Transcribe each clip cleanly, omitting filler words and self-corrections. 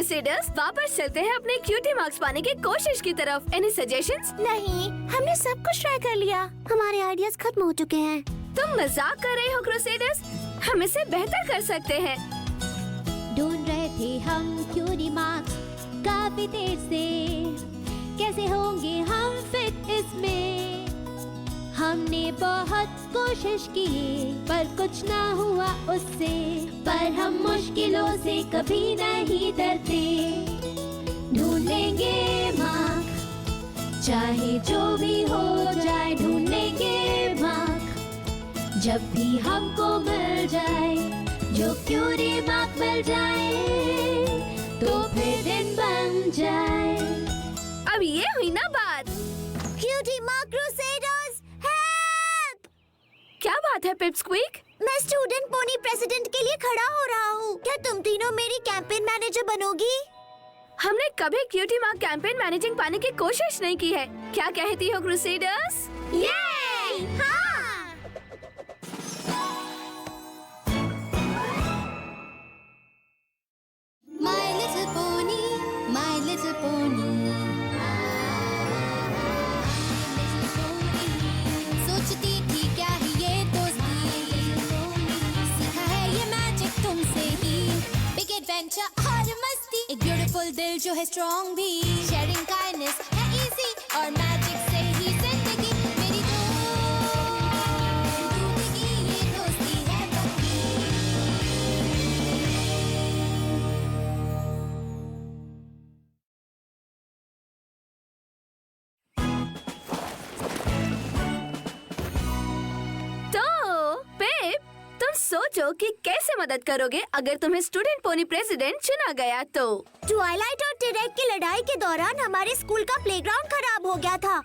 Crusaders, वापस चलते हैं अपने क्यूटी मार्क्स पाने की कोशिश की तरफ। Any suggestions? नहीं, हमने सब कुछ ट्राई कर लिया। हमारे आइडियाज खत्म हो चुके हैं। तुम मजाक कर रहे हो क्रूसेडर्स? हम इसे बेहतर कर सकते हैं। ढूंढ रहे थे हम क्यूटी मार्क्स काफी देर से, कैसे होंगे हम फिट इसमें। हमने बहुत कोशिश की पर कुछ ना हुआ उससे, पर हम मुश्किलों से कभी नहीं डरते। ढूंढ लेंगे मार्क, चाहे जो भी हो जाए, ढूंढ लेंगे मार्क। जब भी हमको मिल जाए, जो क्यूटी मार्क मिल जाए, तो फिर दिन बन जाए। अब ये हुई ना बात। Cutie Mark Crusaders, help! क्या बात है पिपस्क्वीक? मैं स्टूडेंट पोनी प्रेसिडेंट के लिए खड़ा हो रहा हूँ। क्या तुम तीनों मेरी कैंपेन मैनेजर बनोगी? हमने कभी क्यूटी मार्क कैंपेन मैनेजिंग पाने की कोशिश नहीं की है। क्या कहती हो क्रूसेडर्स? ये! हाँ! My little pony, my little pony. सोचती थी क्या है ये दोस्ती, सीखा है ये मैजिक तुमसे ही। बिग एडवेंचर और मस्ती, एक ब्यूटीफुल दिल जो है स्ट्रॉन्ग भी। शेयरिंग काइंडनेस है इजी और मैजिक से ही जिंदगी मेरी जिंदगी ये दोस्ती है पक्की। तो पिप, तुम सोचो कि कैसे मदद करोगे अगर तुम्हें स्टूडेंट पोनी प्रेसिडेंट चुना गया तो। ट्वाइलाइट और टिरेक की लड़ाई के दौरान हमारे स्कूल का प्लेग्राउंड खराब हो गया था।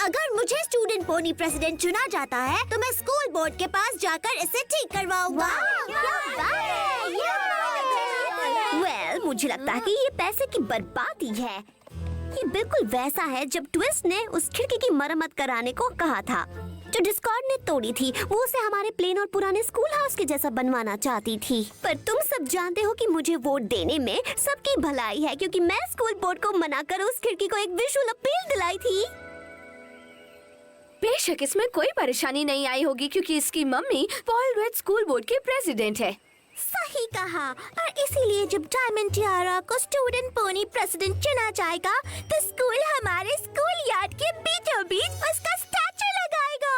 अगर मुझे स्टूडेंट पोनी प्रेसिडेंट चुना जाता है तो मैं स्कूल बोर्ड के पास जाकर इसे ठीक करवाऊंगा। वेल, मुझे लगता है कि ये पैसे की बर्बादी है। ये बिल्कुल वैसा है जब ट्विस्ट ने उस खिड़की की मरम्मत कराने को कहा था जो डिस्कॉर्ड ने तोड़ी थी। वो उसे हमारे प्लेन और पुराने स्कूल हाउस के जैसा बनवाना चाहती थी। पर तुम सब जानते हो कि मुझे वोट देने में सबकी भलाई है, क्योंकि मैं स्कूल बोर्ड को मनाकर उस खिड़की को एक विजुअल अपील दिलाई थी। बेशक इसमें कोई परेशानी नहीं आई होगी क्योंकि इसकी mummy Paul red school board की प्रेसिडेंट है। सही कहा। और इसीलिए जब डायमंड टियारा को स्टूडेंट पोनी प्रेसिडेंट चुना जाएगा तो स्कूल हमारे स्कूल यार्ड के बीचों बीच उसका स्टैचू लगाएगा।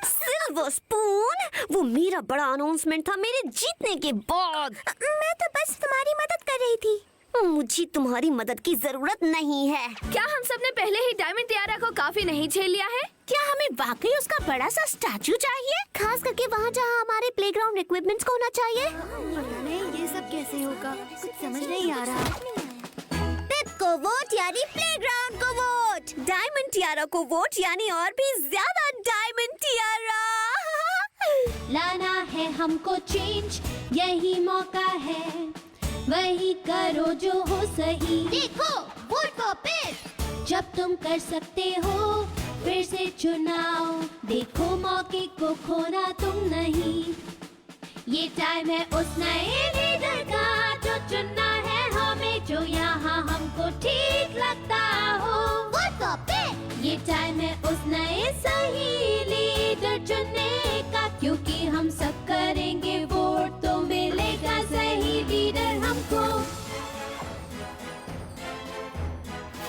सिल्वर स्पून, वो मेरा बड़ा अनाउंसमेंट था मेरे जीतने के बाद। मैं तो बस तुम्हारी मदद कर रही थी। मुझे तुम्हारी मदद की जरूरत नहीं है। क्या हम सब ने पहले ही डायमंड टियारा को काफी नहीं झेल लिया है? क्या हमें वाकई उसका बड़ा सा स्टैचू चाहिए? खास करके वहाँ जहाँ हमारे प्लेग्राउंड इक्विपमेंट्स को होना चाहिए। ये सब कैसे होगा? कुछ समझ नहीं आ रहा। पिप को वोट यानी प्लेग्राउंड को वोट। डायमंड टियारा को वोट यानी और भी ज्यादा डायमंड टियारा। लाना है हमको चेंज, यही मौका है, वही करो जो हो सही। देखो वोट को पिप, जब तुम कर सकते हो फिर से चुनाव। देखो मौके को खोना तुम नहीं, ये टाइम है उस नए लीडर का जो चुनना है हमें, जो यहाँ हमको ठीक लगता हो। वोट को पिप, ये टाइम है उस नए सही लीडर चुनने का, क्योंकि हम सब करेंगे वोट तो मिलेगा सही लीडर हमको।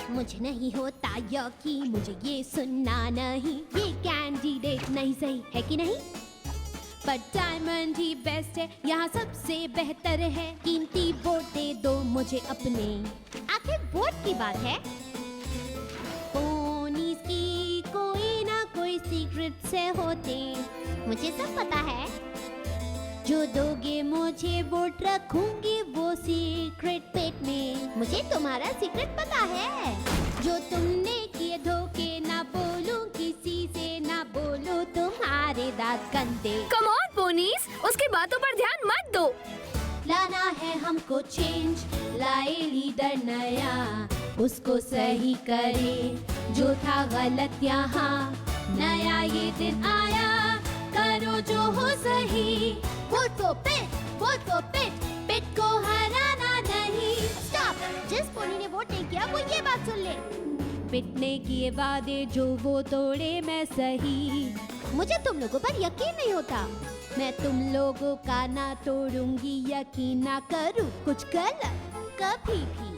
मुझे नहीं होता यकीन, मुझे ये सुनना नहीं, ये कैंडिडेट नहीं सही है कि नहीं, पर डायमंड ही बेस्ट है, यहाँ सबसे बेहतर है। कीमती वोट दे दो मुझे अपने, आखिर वोट की बात है। पोनीज की कोई ना कोई सीक्रेट से होते, मुझे सब पता है। जो दोगे मुझे वोट रखूंगी वो सीक्रेट पेट में, मुझे तुम्हारा सीक्रेट पता है। जो तुमने किए धोखे ना बोलूं किसी से, ना बोलो तुम्हारे दांत गंदे। कम ऑन पोनीज, उसकी बातों पर ध्यान मत दो। लाना है हमको चेंज, लाए लीडर नया, उसको सही करे जो था गलत यहाँ। नया ये दिन आया, करो जो हो सही। Vote for Pit, vote for Pit, Pit को हराना नहीं। स्टॉप! जिस पोनी ने वोट नहीं किया वो ये बात सुन ले। पिट ने किए वादे जो वो तोड़े मैं सही। मुझे तुम लोगों पर यकीन नहीं होता। मैं तुम लोगों का ना तोड़ूंगी, यकीन ना करूँ कुछ गलत कभी भी।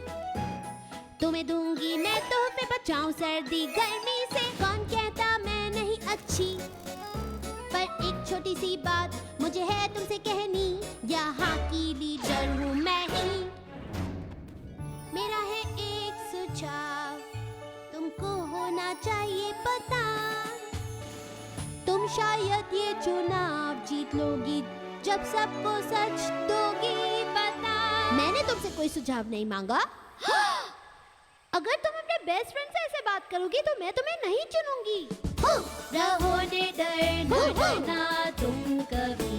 तुम्हें दूंगी मैं तोहफे, बचाऊं सर्दी गर्मी से। कौन कहता मैं नहीं अच्छी, पर एक छोटी सी बात मुझे है तुमसे कहनी। यहाँ की लीडर हूँ मैं ही। मेरा है एक सुझाव, तुमको होना चाहिए पता। तुम शायद ये चुनाव जीत लोगी जब सबको सच दोगी बता। मैंने तुमसे कोई सुझाव नहीं मांगा। अगर तुम अपने बेस्ट फ्रेंड से ऐसे बात करोगी तो मैं तुम्हें नहीं चुनूंगी। रहो निडर, डरना तुम कभी,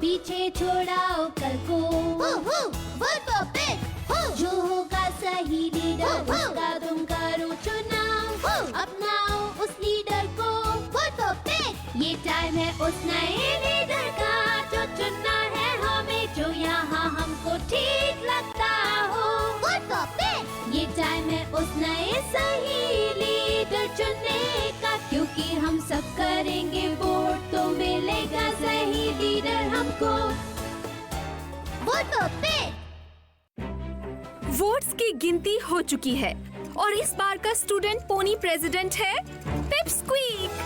पीछे छोड़ाओ कल को। जो होगा सही लीडर उसका तुम करो चुनाव। अपनाओ उस लीडर को, ये टाइम है उस नए लीडर का जो चुनना है हमें, जो यहाँ हमको ठीक लगता हो। ये टाइम है उस नए सही लीडर चुनने का, क्योंकि हम सब करेंगे वोट तो मिलेगा सही लीडर हमको। वोट्स की गिनती हो चुकी है और इस बार का स्टूडेंट पोनी प्रेसिडेंट है Pip Squeak.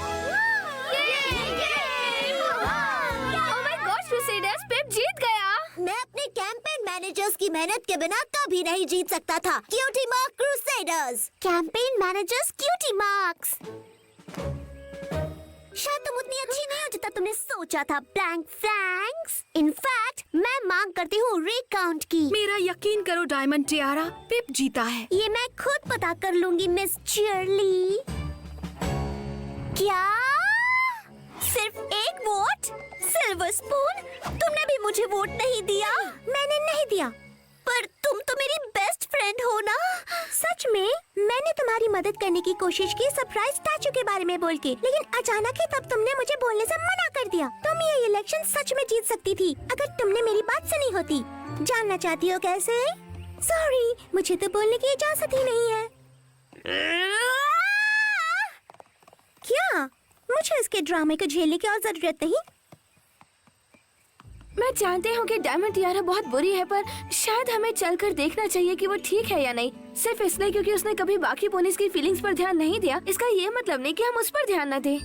Oh my gosh, Crusaders, Pip जीत गया। मैं अपने कैंपेन मैनेजर्स की मेहनत के बिना कभी नहीं जीत सकता था। Cutie Mark Crusaders. Campaign managers cutie marks. शायद तुम उतनी अच्छी नहीं हो जितना तुमने सोचा था, ब्लैंक फ्लैंक्स। इनफैक्ट मैं मांग करती हूँ रिकाउंट की। मेरा यकीन करो डायमंड टियारा, पिप जीता है। ये मैं खुद पता कर लूंगी मिस चर्ली। क्या सिर्फ एक वोट? सिल्वर स्पून, तुमने भी मुझे वोट नहीं दिया। मैंने नहीं दिया, पर तुम तो मेरी बेस्ट फ्रेंड हो ना। सच में मैंने तुम्हारी मदद करने की कोशिश की सरप्राइज स्टैचू के बारे में बोल के, लेकिन अचानक ही तब तुमने मुझे बोलने से मना कर दिया। तुम ये इलेक्शन सच में जीत सकती थी अगर तुमने मेरी बात सुनी होती। जानना चाहती हो कैसे? सॉरी, मुझे तो बोलने की इजाजत ही नहीं है। क्या मुझे इसके ड्रामे को झेलने की और जरूरत नहीं? मैं जानती हूँ कि डायमंड टियारा बहुत बुरी है, पर शायद हमें चलकर देखना चाहिए कि वो ठीक है या नहीं। सिर्फ इसलिए क्योंकि उसने कभी बाकी पोनीज की फीलिंग्स पर ध्यान नहीं दिया, इसका ये मतलब नहीं कि हम उस पर ध्यान न दें।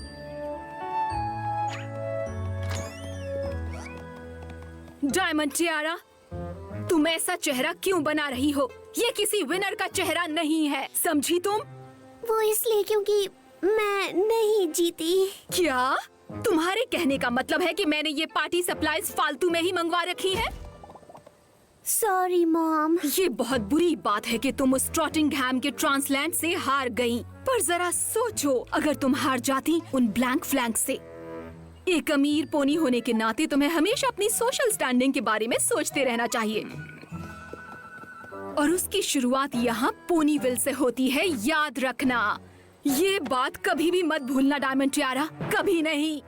डायमंड टियारा, तुम ऐसा चेहरा क्यों बना रही हो? ये किसी विनर का चेहरा नहीं है, समझी तुम? वो इसलिए क्योंकि मैं नहीं जीती। क्या तुम्हारे कहने का मतलब है कि मैंने ये पार्टी सप्लाईज फालतू में ही मंगवा रखी है? Sorry mom. ये बहुत बुरी बात है कि तुम उस ट्रॉटिंगहैम के ट्रांसलैंड से हार गईं। पर जरा सोचो, अगर तुम हार जाती उन ब्लैंक फ्लैंक से। एक अमीर पोनी होने के नाते तुम्हें हमेशा अपनी सोशल स्टैंडिंग के बारे में सोचते रहना चाहिए, और उसकी शुरुआत यहाँ पोनीविल से होती है, याद रखना। ये बात कभी भी मत भूलना डायमंड टियारा, कभी नहीं।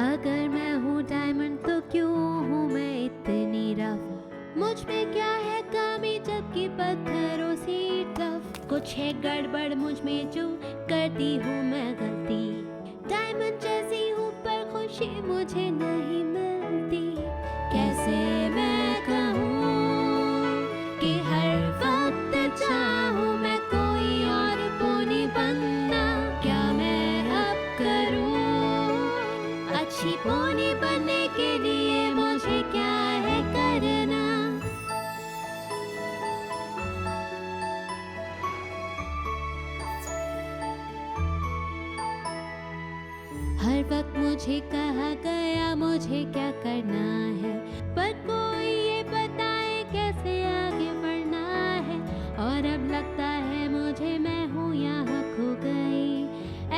अगर मैं हूँ डायमंड तो क्यों हूँ मैं इतनी रफ? मुझ में क्या है कमी जबकि पत्थरों से टफ? कुछ है गड़बड़ मुझ में जो करती हूँ मैं गलती। डायमंड जैसी हूँ पर खुशी मुझे नहीं मिलती। कैसे मैं कहूँ कि हर वक्त चाहूँ मैं कोई और पोनी बनना? क्या मैं अब करूँ अच्छी पोनी बनने के लिए? मुझे क्या है करना? हर वक्त मुझे कहा गया मुझे क्या करना है, पर कोई ये बताए कैसे आगे बढ़ना है। और अब लगता है मुझे मैं हूँ यहाँ खो गई।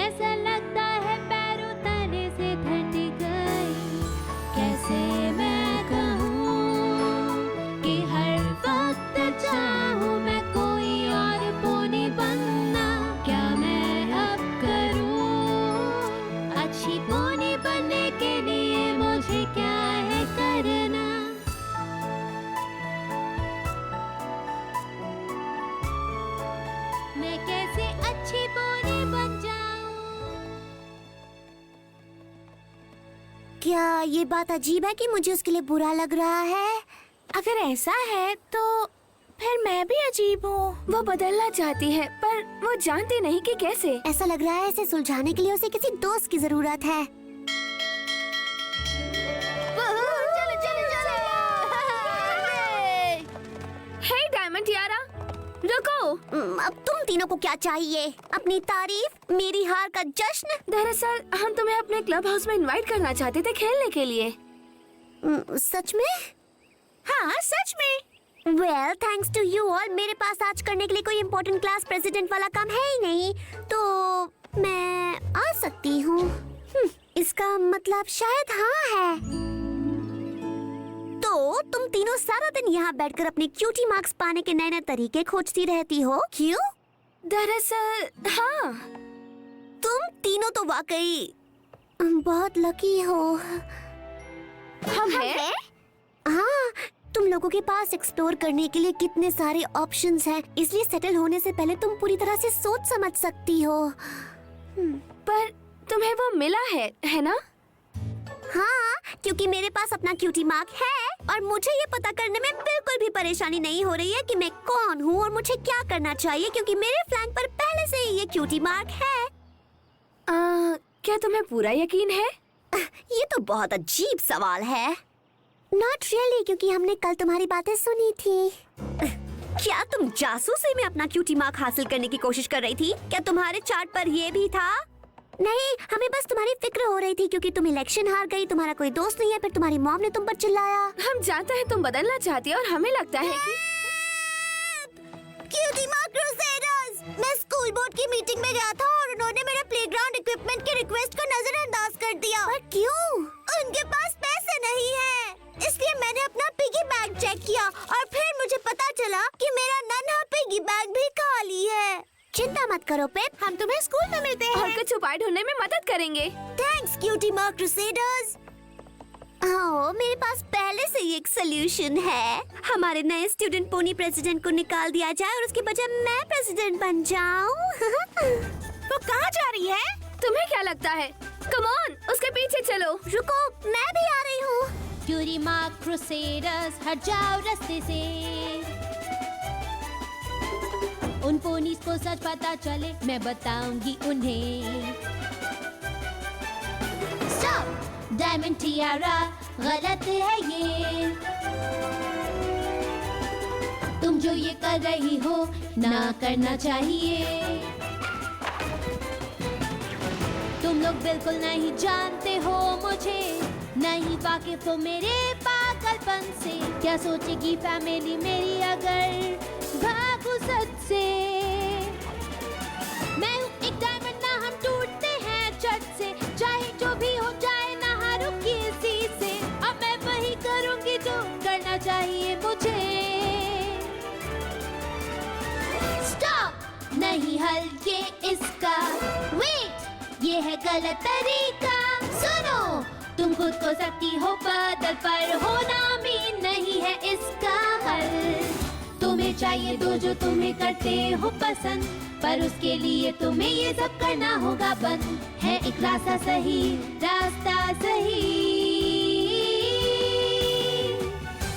ऐसा लगता है पैरों तले से धरती गई। कैसे मैं कहूँ कि हर वक्त चाहूँ मैं कोई और पोनी बन मैं कैसे अच्छी पोनी बन जाऊं। क्या ये बात अजीब है कि मुझे उसके लिए बुरा लग रहा है? अगर ऐसा है तो फिर मैं भी अजीब हूँ। वो बदलना चाहती है पर वो जानती नहीं कि कैसे। ऐसा लग रहा है इसे सुलझाने के लिए उसे किसी दोस्त की जरूरत है। हे डायमंड टियारा, रुको। अब तुम तीनों को क्या चाहिए? अपनी तारीफ, मेरी हार का जश्न? दरअसल हम तुम्हें अपने क्लब हाउस में इनवाइट करना चाहते थे खेलने के लिए। सच में? हाँ सच में। Well, thanks to you all, मेरे पास आज करने के लिए कोई इम्पोर्टेंट क्लास प्रेसिडेंट वाला काम है ही नहीं, तो मैं आ सकती हूँ। इसका मतलब शायद हाँ है। तो तुम तीनों सारा दिन यहाँ बैठकर अपने क्यूटी मार्क्स पाने के नए नए तरीके खोजती रहती हो, क्यों? दरअसल हाँ। तुम तीनों तो वाकई बहुत लकी हो। हम हैं? हाँ, तुम लोगों के पास एक्सप्लोर करने के लिए कितने सारे ऑप्शंस हैं, इसलिए सेटल होने से पहले तुम पूरी तरह से सोच समझ सकती हो। पर तुम्हें वो मिला है ना? हाँ, क्योंकि मेरे पास अपना क्यूटी मार्क है और मुझे ये पता करने में बिल्कुल भी परेशानी नहीं हो रही है कि मैं कौन हूँ और मुझे क्या करना चाहिए, क्योंकि मेरे फ्लैंक पर पहले से ही ये क्यूटी मार्क है। क्या तुम्हें पूरा यकीन है? ये तो बहुत अजीब सवाल है। Not really, क्योंकि हमने कल तुम्हारी बातें सुनी थी। क्या तुम जासूसी में अपना क्यूटी मार्क हासिल करने की कोशिश कर रही थी? क्या तुम्हारे चार्ट पर ये भी था? नहीं, हमें बस तुम्हारी फिक्र हो रही थी क्योंकि तुम इलेक्शन हार गई, तुम्हारा कोई दोस्त नहीं है, फिर तुम्हारी मॉम ने तुम पर चिल्लाया। हम जानते हैं तुम बदलना चाहती हो और हमें लगता है कि क्यूटी मार्क क्रूसेडर्स! मैं स्कूल बोर्ड की मीटिंग में गया था और उन्होंने मेरे प्लेग्राउंड इक्विपमेंट की रिक्वेस्ट को नजरअंदाज कर दिया। पर क्यों? उनके पास पैसे नहीं है, इसलिए मैंने अपना पिगी बैग चेक किया और फिर मुझे पता चला कि मेरा नन्हा पिगी बैग भी खाली है। चिंता मत करो पेप, हम तुम्हें स्कूल में मिलते हैं और कुछ उपाय ढूंढने में मदद करेंगे। Thanks Cutie Mark Crusaders. हाँ, मेरे पास पहले से ही एक सलूशन है। हमारे नए स्टूडेंट पोनी प्रेसिडेंट को निकाल दिया जाए और उसके बजाय मैं प्रेसिडेंट बन जाऊं। वो कहाँ जा रही है? तुम्हें क्या लगता है? कम ऑन, उसके पीछे चलो। रुको, मैं भी आ रही हूँ। क्यूटी मार्क क्रूसेडर्स, हट जाओ रास्ते से। उन पोनीज को सच पता चले, मैं बताऊंगी उन्हें। स्टॉप! डायमंड टियारा, गलत है ये। तुम जो ये कर रही हो ना करना चाहिए। तुम लोग बिल्कुल नहीं जानते हो मुझे, नहीं वाकिफ हो मेरे पागलपन से। क्या सोचेगी फैमिली मेरी अगर भागू सच से। मैं हूँ एक डायमंड, ना हम टूटते हैं झट से, चाहे जो भी हो जाए ना हारूं किसी से। अब मैं वही करूँगी जो करना चाहिए मुझे। स्टॉप! नहीं हल ये इसका, वेट, ये है गलत तरीका। सुनो, तुम खुद को सकती हो बदल, पर होना भी नहीं है इसका हल। तुम्हें चाहिए तो जो तुम्हें करते हो पसंद, पर उसके लिए तुम्हें ये सब करना होगा बंद। है एक रास्ता सही, रास्ता सही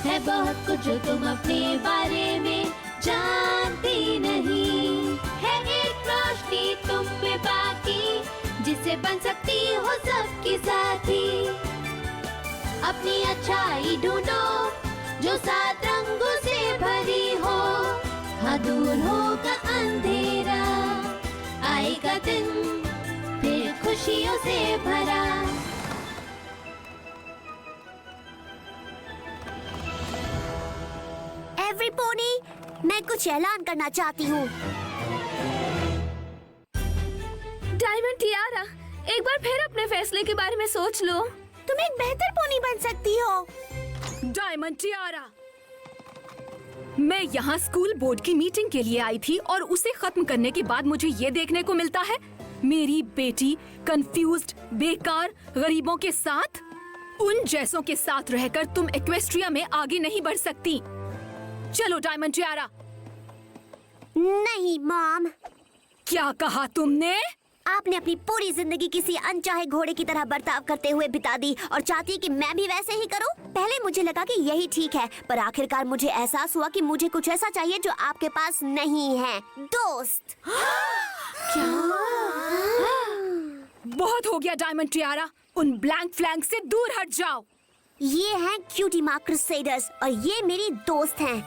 है बहुत कुछ जो तुम अपने बारे में जानती नहीं। है एक रोशनी तुम में बाकी, जिससे बन सकती हो सबके साथी। अपनी अच्छाई ढूंढो जो 7 रंगों से भरी हो। हाँ, दूर होगा अंधेरा, आएगा दिन फिर खुशियों से भरा। एवरी पोनी, मैं कुछ ऐलान करना चाहती हूँ। डायमंड टियारा, एक बार फिर अपने फैसले के बारे में सोच लो। तुम एक बेहतर पोनी बन सकती हो। डायमंड टियारा, मैं यहाँ स्कूल बोर्ड की मीटिंग के लिए आई थी और उसे खत्म करने के बाद मुझे ये देखने को मिलता है मेरी बेटी कंफ्यूज्ड, बेकार गरीबों के साथ। उन जैसों के साथ रहकर तुम इक्वेस्ट्रिया में आगे नहीं बढ़ सकती। चलो डायमंड टियारा। नहीं मॉम, क्या कहा तुमने? आपने अपनी पूरी जिंदगी किसी अनचाहे घोड़े की तरह बर्ताव करते हुए बिता दी और चाहती है कि मैं भी वैसे ही करूं? पहले मुझे लगा कि यही ठीक है, पर आखिरकार मुझे एहसास हुआ कि मुझे कुछ ऐसा चाहिए जो आपके पास नहीं है, दोस्त। बहुत हो गया डायमंड टियारा, उन ब्लैंक फ्लैंक से दूर हट जाओ। ये हैं क्यूटी मार्क क्रूसेडर्स और ये मेरी दोस्त हैं।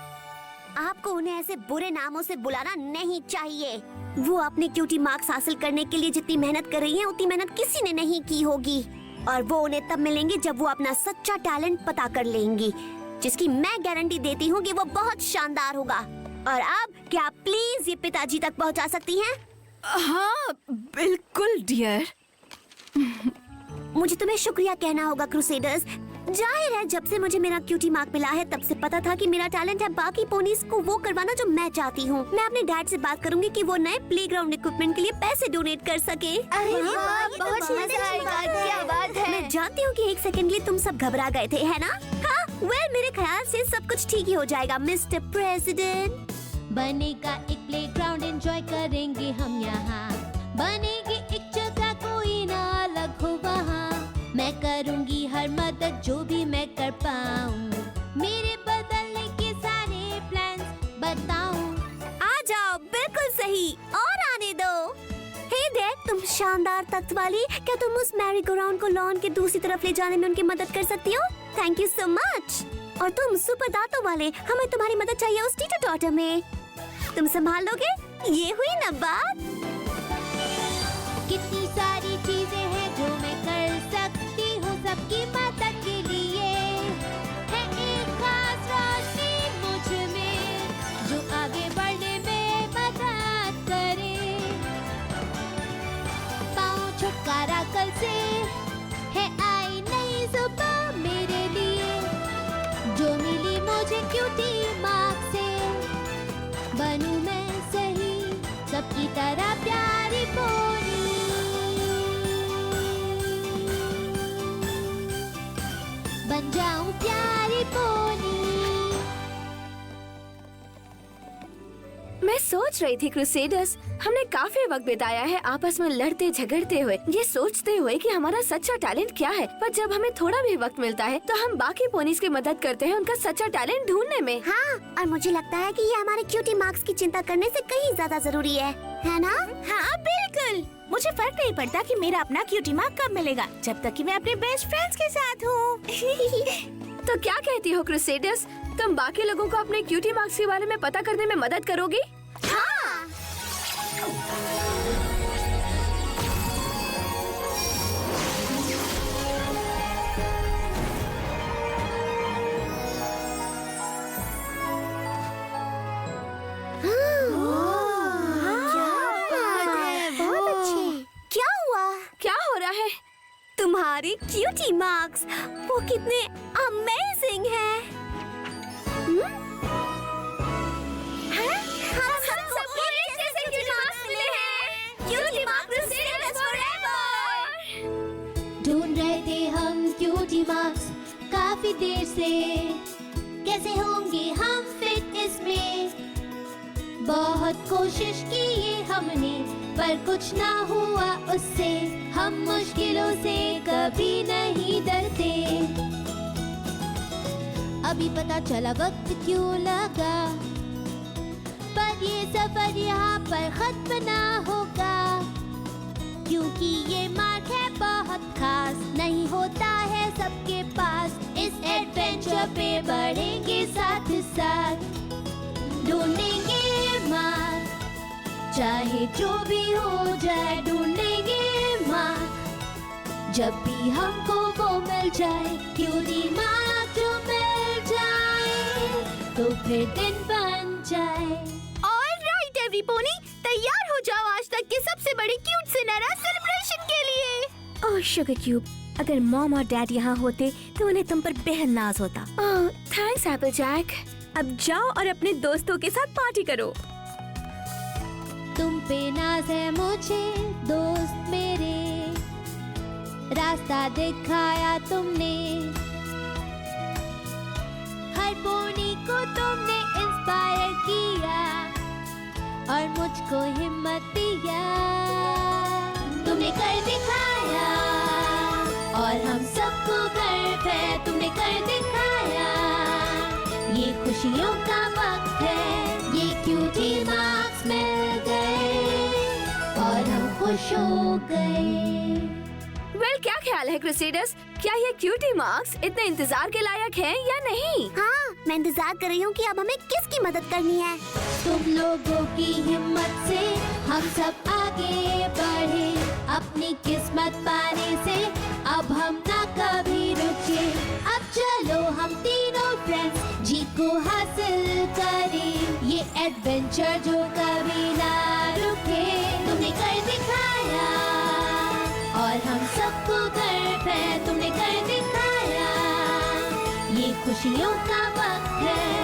आपको उन्हें ऐसे बुरे नामों से बुलाना नहीं चाहिए। वो अपने क्यूटी मार्क्स हासिल करने के लिए जितनी मेहनत कर रही हैं, उतनी मेहनत किसी ने नहीं की होगी। और वो उन्हें तब मिलेंगे जब वो अपना सच्चा टैलेंट पता कर लेंगी, जिसकी मैं गारंटी देती हूँ कि वो बहुत शानदार होगा। और अब क्या आप प्लीज ये पिताजी तक पहुँचा सकती हैं? हाँ बिल्कुल डियर। मुझे तुम्हें शुक्रिया कहना होगा क्रूसेडर्स। जाहिर है जब से मुझे मेरा क्यूटी मार्क मिला है तब से पता था कि मेरा टैलेंट है बाकी पोनीज को वो करवाना जो मैं चाहती हूँ। मैं अपने डैड से बात करूंगी कि वो नए प्लेग्राउंड इक्विपमेंट के लिए पैसे डोनेट कर सके। बहुत मजा आएगा, क्या बात है। मैं जानती हूँ कि एक सेकंड के लिए तुम सब घबरा गए थे, है ना? हाँ, मेरे ख्याल से सब कुछ ठीक ही हो जाएगा मिस्टर प्रेसिडेंट। बनेगा एक प्लेग्राउंड, एंजॉय करेंगे हम यहाँ। बनेगी एक जगह, कोई ना अलग हो वहाँ। मैं करूँगी हर मदद जो भी मैं कर पाऊँ। मेरे बदलने के सारे प्लान्स बताऊँ। आ जाओ, बिल्कुल सही, और आने दो। हे डैड, तुम शानदार तख्त वाली, क्या तुम उस मैरी गो राउंड को लॉन के दूसरी तरफ ले जाने में उनकी मदद कर सकती हो? Thank you so much. और तुम सुपर दांतों वाले, हमें तुम्हारी मदद चाहिए उस टीटर टॉटर में। तुम संभाल लोगे? ये हुई ना बात। कितनी सारी चीजें हैं जो मैं कर सकती हूँ सबकी मदद के लिए। है एक खास रोशनी मुझ में जो आगे बढ़ने में मदद करे। पाऊँ छुटकारा कल से, है आई नई सुबह मेरे लिए जो मिली मुझे क्यूटी मार्क से। बनूं मैं सही सबकी तरह प्यारी पोनी। बन जाऊं प्यारी पोनी। मैं सोच रही थी क्रूसेडर्स, हमने काफी वक्त बिताया है आपस में लड़ते झगड़ते हुए, ये सोचते हुए कि हमारा सच्चा टैलेंट क्या है। पर जब हमें थोड़ा भी वक्त मिलता है तो हम बाकी पोनीज की मदद करते हैं उनका सच्चा टैलेंट ढूंढने में। हाँ, और मुझे लगता है कि ये हमारे क्यूटी मार्क्स की चिंता करने से कहीं ज्यादा जरूरी है ना? हाँ बिल्कुल, मुझे फर्क नहीं पड़ता कि मेरा अपना क्यूटी मार्क कब मिलेगा, जब तक कि मैं अपने बेस्ट फ्रेंड्स के साथ हूँ। तो क्या कहती हो क्रूसेडर्स, तुम बाकी लोगों को अपने क्यूटी मार्क्स के बारे में पता करने में मदद करोगी? हाँ। क्या हो रहा है? तुम्हारी क्यूटी मार्क्स, वो कितने अमेजिंग हैं। हम सबको एक जैसे क्यूटी मार्क्स मिले हैं। Cutie marks forever. ढूंढ रहे थे हम क्यूटी मार्क्स काफी देर से, कैसे होंगे हम फिट इसमें। बहुत कोशिश की ये हमने पर कुछ ना हुआ उससे। हम मुश्किलों से कभी नहीं डरते। अभी पता चला वक्त क्यों लगा, पर ये सफर यहाँ पर खत्म ना होगा। क्योंकि ये मार्क है बहुत खास, नहीं होता है सबके पास। इस एडवेंचर पे बढ़ेंगे साथ साथ, ढूंढेंगे मार्क चाहे जो भी हो जाए। ढूंढेंगे मार्क जब भी हमको वो मिल जाए। क्यूटी मार्क जो मिल जाए तो फिर दिन बन जाए। ऑलराइट एवरी पोनी, तैयार हो जाओ आज तक के सबसे बड़े क्यूट सिनेरा सेलिब्रेशन के लिए। ओह शुगर क्यूब, अगर मॉम और डैड यहाँ होते तो उन्हें तुम पर बेहद नाज होता। Oh thanks Apple Jack. अब जाओ और अपने दोस्तों के साथ पार्टी करो। तुम पे नाज है मुझे दोस्त मेरे, रास्ता दिखाया तुमने। हर पोनी को तुमने इंस्पायर किया हिम्मत दिया, तुमने कर दिखाया और हम सबको गर्व है, तुमने कर दिखाया। ये खुशियों का वक्त है, ये क्यूटी मार्क्स मिल गए और हम खुश हो गए। वेल, क्या ख्याल है क्रूसेडर्स? क्या ये क्यूटी मार्क्स इतने इंतजार के लायक हैं या नहीं? हाँ, मैं इंतजार कर रही हूँ कि अब हमें किसकी मदद करनी है। तुम लोगों की हिम्मत से हम सब आगे बढ़े, अपनी किस्मत पाने से अब हम ना कभी रुके। अब चलो हम तीनों फ्रेंड्स जीत को हासिल करें, ये एडवेंचर जो कभी ना रुके। तुमने कर दिखाया और हम सबको गर्व है, तुमने कर दिखाया। ये खुशियों का वक्त है,